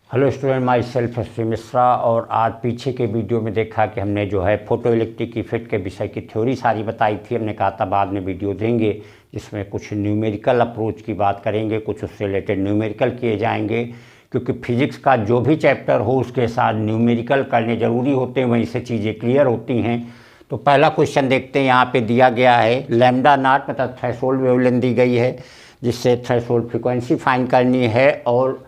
Hello student, my self Shri Mishra. और आज पीछे के वीडियो में देखा कि हमने जो है फोटो इलेक्ट्रिक इफेक्ट के विषय की थ्योरी सारी बताई थी। हमने कहा था बाद में वीडियो देंगे जिसमें कुछ न्यूमेरिकल अप्रोच की बात करेंगे, कुछ उससे रिलेटेड न्यूमेरिकल किए जाएंगे, क्योंकि फिजिक्स का जो भी चैप्टर हो उसके साथ न्यूमेरिकल करने ज़रूरी होते हैं, वहीं से चीज़ें क्लियर होती हैं। तो पहला क्वेश्चन देखते हैं। यहाँ पे दिया गया है लैम्डा नॉट मतलब थ्रेशोल्ड वेवलेंथ दी गई है, जिससे थ्रेशोल्ड फ्रीक्वेंसी फाइंड करनी है और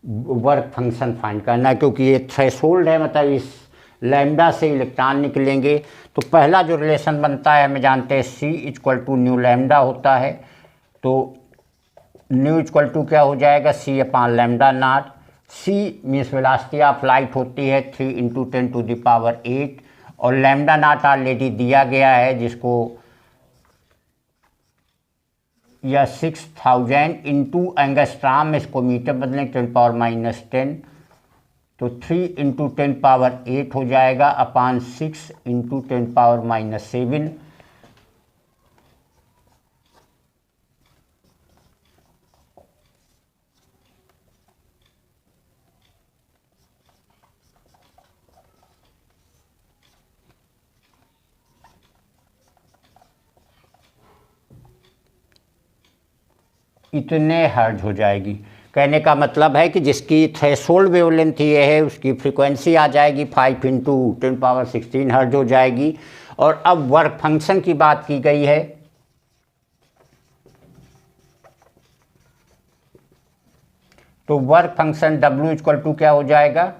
वर्क फंक्शन फाइंड करना है। क्योंकि ये थ्रेशोल्ड है, मतलब इस लैम्डा से इलेक्ट्रॉन निकलेंगे। तो पहला जो रिलेशन बनता है हमें जानते हैं C equal to nu lambda होता है। तो न्यू इक्वल टू क्या हो जाएगा, C upon lambda naught. C means velocity of light होती है 3 × 10⁸ और लैम्डा नॉट ऑलरेडी दिया गया है, जिसको या 6000 इंटू एंगस्ट्राम में इसको मीटर बदलें 10⁻⁻10। तो 3 × 10⁸ हो जाएगा अपान 6 × 10⁻⁻7। इतने हर्ज हो जाएगी। कहने का मतलब है कि जिसकी थ्रेशोल्ड वेवलेंथ ये है उसकी फ्रीक्वेंसी आ जाएगी 5 × 10⁻16 हर्ज हो जाएगी। और अब वर्क फंक्शन की बात की गई है। तो work function W equal to क्या हो जाएगा,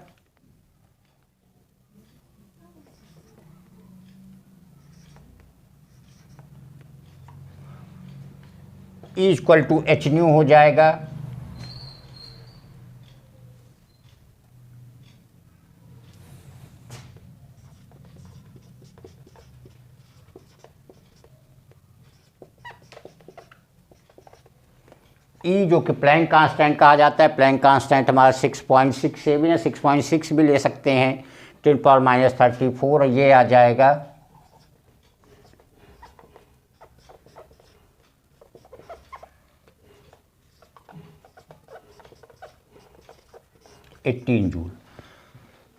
E equal to H nu हो जाएगा। E जो कि प्लैंक कांस्टेंट कहा जाता है। प्लैंक कांस्टेंट हमारा 6.67 है, 6.6 भी ले सकते हैं, 10⁻34 ये आ जाएगा। जूल।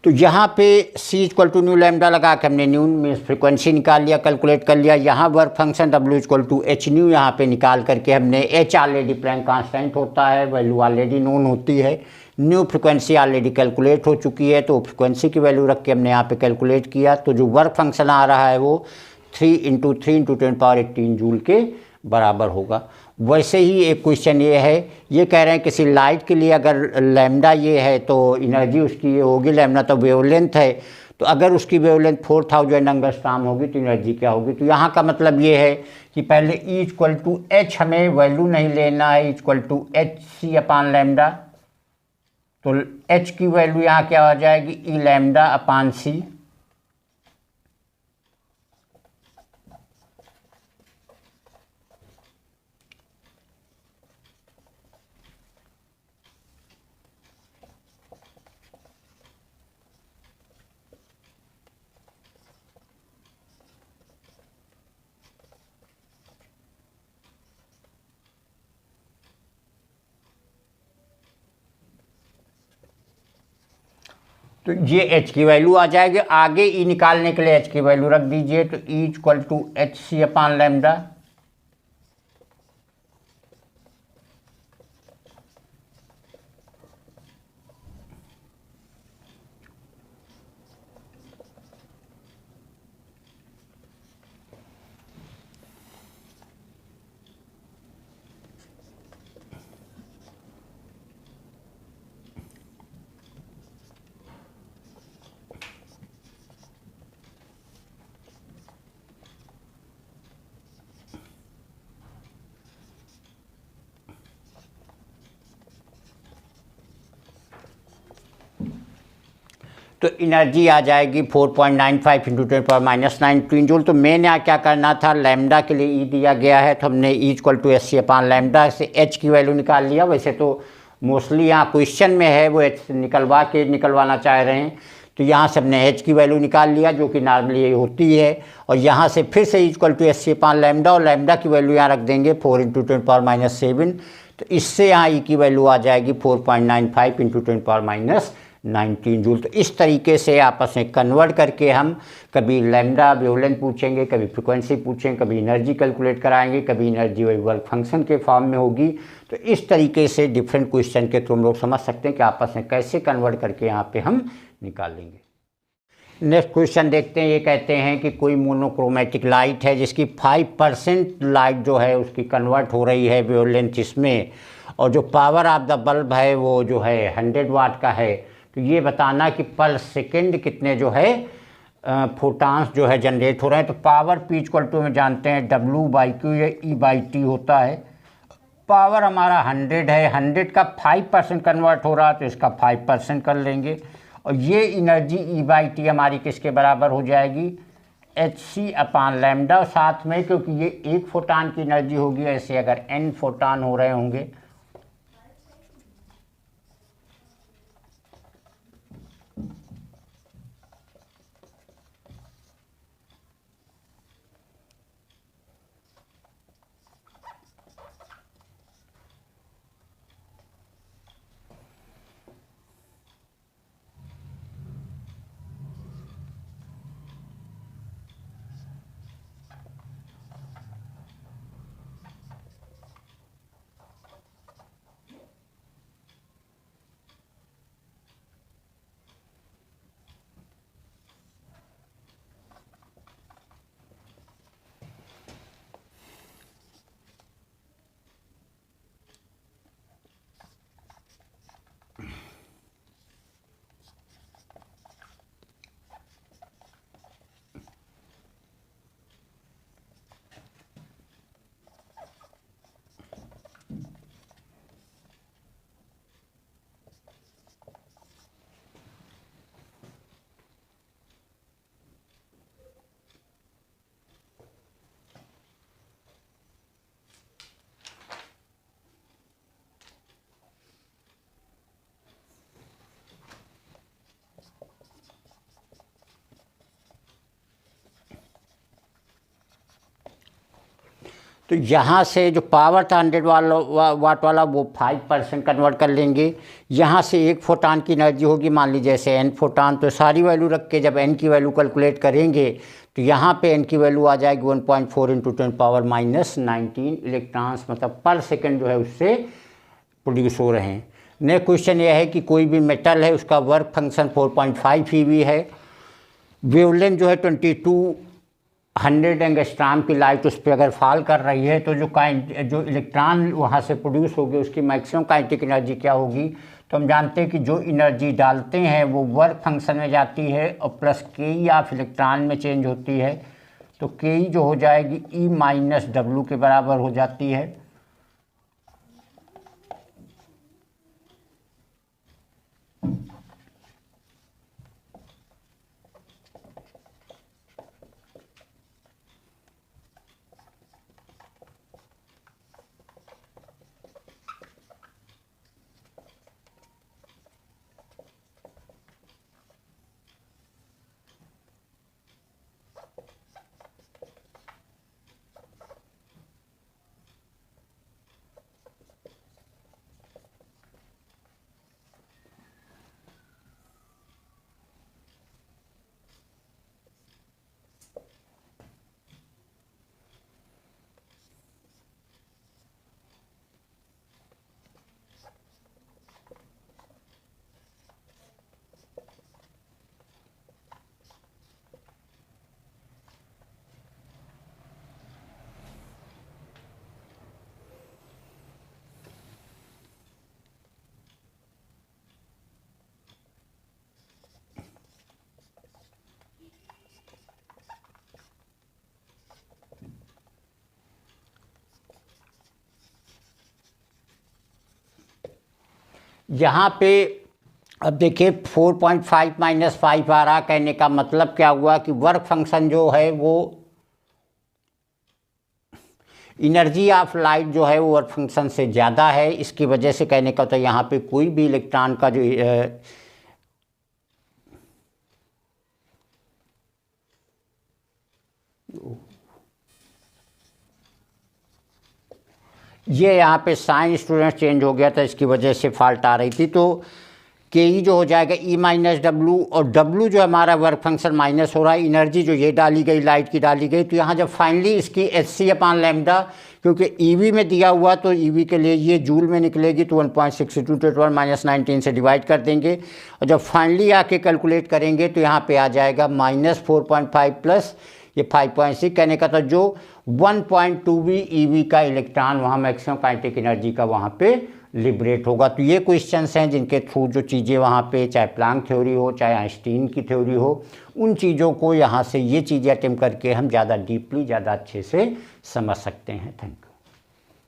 तो यहाँ पे C equal to nu lambda लगा के हमने न्यू में फ्रीक्वेंसी निकाल लिया, कैलकुलेट कर लिया। यहाँ work function W equal to H nu यहाँ पे निकाल करके हमने H ऑलरेडी प्लैंक कांस्टेंट होता है, वैल्यू ऑलरेडी नोन होती है। न्यू फ्रीक्वेंसी ऑलरेडी कैलकुलेट हो चुकी है, तो फ्रीक्वेंसी की वैल्यू रख के हमने यहाँ पे कैलकुलेट किया। तो जो वर्क फंक्शन आ रहा है वो 3 × 3 × 10⁻18 जूल के बराबर होगा। वैसे ही एक क्वेश्चन ये है, ये कह रहे हैं किसी लाइट के लिए अगर लैम्डा ये है तो एनर्जी उसकी ये होगी, लैम्डा तो वेवलेंथ है, तो अगर उसकी वेवलेंथ 4000 एंगस्ट्रॉम होगी तो एनर्जी क्या होगी। तो यहाँ का मतलब ये है कि पहले E इक्वल टू एच हमें वैल्यू नहीं लेना है, equal to H C upon lambda. तो H की वैल्यू यहाँ क्या हो जाएगी, E लैम्डा अपान C। तो ये H की वैल्यू आ जाएगी। आगे E निकालने के लिए H की वैल्यू रख दीजिए। तो E equal to H C upon lambda. तो एनर्जी आ जाएगी 4.95 × 10⁻⁹ जूल। तो मैंने यहाँ क्या करना था, लैम्डा के लिए E दिया गया है तो हमने E equal to H C upon lambda से H की वैल्यू निकाल लिया। वैसे तो मोस्टली यहाँ क्वेश्चन में है वो H निकलवाना चाह रहे हैं, तो यहाँ से हमने H की वैल्यू निकाल लिया जो कि नॉर्मली होती है। और यहाँ से फिर से E equal to H C upon lambda, और लैम्डा की वैल्यू यहाँ रख देंगे 4 × 10⁻⁷। तो इससे यहाँ ई की वैल्यू आ जाएगी 4.95 इंटू 10⁻⁻19 जूल। तो इस तरीके से आपस में कन्वर्ट करके हम कभी लैम्डा वेवलेंथ पूछेंगे, कभी फ्रिक्वेंसी पूछेंगे, कभी एनर्जी कैलकुलेट कराएंगे, कभी एनर्जी वर्क फंक्शन के फॉर्म में होगी। तो इस तरीके से डिफरेंट क्वेश्चन के थ्रू हम लोग समझ सकते हैं कि आपस में कैसे कन्वर्ट करके यहाँ पे हम निकालेंगे। नेक्स्ट क्वेश्चन देखते हैं। ये कहते हैं कि कोई मोनोक्रोमेटिक लाइट है जिसकी 5% लाइट जो है उसकी कन्वर्ट हो रही है वेवलेंथ इसमें, और जो पावर ऑफ द बल्ब है वो जो है 100 वाट का है। तो ये बताना कि पर सेकेंड कितने जो है फोटान्स जो है जनरेट हो रहे हैं। तो पावर पी इक्वल टू में जानते हैं W/Q या E/T होता है। पावर हमारा 100 है, 100 का 5% कन्वर्ट हो रहा है तो इसका 5% कर लेंगे। और ये एनर्जी E/T हमारी किसके बराबर हो जाएगी, hc/λ। साथ में क्योंकि ये एक फोटान की एनर्जी होगी, ऐसे अगर n फोटान हो रहे होंगे तो यहाँ से जो पावर था 100 वाट वाला वो 5% कन्वर्ट कर लेंगे। यहाँ से एक फोटान की एनर्जी होगी, मान लीजिए जैसे n फोटान, तो सारी वैल्यू रख के जब n की वैल्यू कैलकुलेट करेंगे तो यहाँ पे n की वैल्यू आ जाएगी 1.4 इंटू 10⁻⁻19 इलेक्ट्रॉन्स, मतलब पर सेकेंड जो है उससे प्रोड्यूस हो रहे हैं। नेक्स्ट क्वेश्चन ये है कि कोई भी मेटल है उसका वर्क फंक्शन 4.5 eV है, वेवलेंथ जो है 2200 एंगस्ट्रॉम की लाइट उस पर अगर फॉल कर रही है तो जो इलेक्ट्रॉन वहाँ से प्रोड्यूस होगी उसकी मैक्सिमम काइनेटिक एनर्जी क्या होगी। तो हम जानते हैं कि जो एनर्जी डालते हैं वो वर्क फंक्शन में जाती है और प्लस के ऑफ इलेक्ट्रॉन में चेंज होती है। तो के जो हो जाएगी E-W के बराबर हो जाती है। यहाँ पे अब देखिए 4.5 - 5 आ रहा, कहने का मतलब क्या हुआ कि वर्क फंक्शन जो है वो एनर्जी ऑफ लाइट जो है वो वर्क फंक्शन से ज़्यादा है। इसकी वजह से कहने का तो यहाँ पे कोई भी इलेक्ट्रॉन का जो ये यहाँ पे साइन स्टूडेंट चेंज हो गया था, इसकी वजह से फॉल्ट आ रही थी। तो के ई जो हो जाएगा ई माइनस डब्लू, और डब्लू जो हमारा वर्क फंक्शन माइनस हो रहा है, एनर्जी जो ये डाली गई लाइट की डाली गई। तो यहाँ जब फाइनली इसकी एच सी अपान लैम्डा, क्योंकि ई वी में दिया हुआ तो ई वी के लिए ये जूल में निकलेगी, तो 1.62 × 10⁻19 से डिवाइड कर देंगे। और जब फाइनली आके कैलकुलेट करेंगे तो यहाँ पे आ जाएगा -4.5 प्लस ये 5.6, कहने का था जो 1.2 ई वी का इलेक्ट्रॉन वहाँ मैक्सिमम काइनेटिक एनर्जी का वहाँ पे लिबरेट होगा। तो ये क्वेश्चंस हैं जिनके थ्रू जो चीज़ें वहाँ पे, चाहे प्लैंक थ्योरी हो चाहे आइंस्टीन की थ्योरी हो, उन चीज़ों को यहाँ से ये चीज़ें अटेम्प्ट करके हम ज़्यादा डीपली, ज़्यादा अच्छे से समझ सकते हैं। Thank you.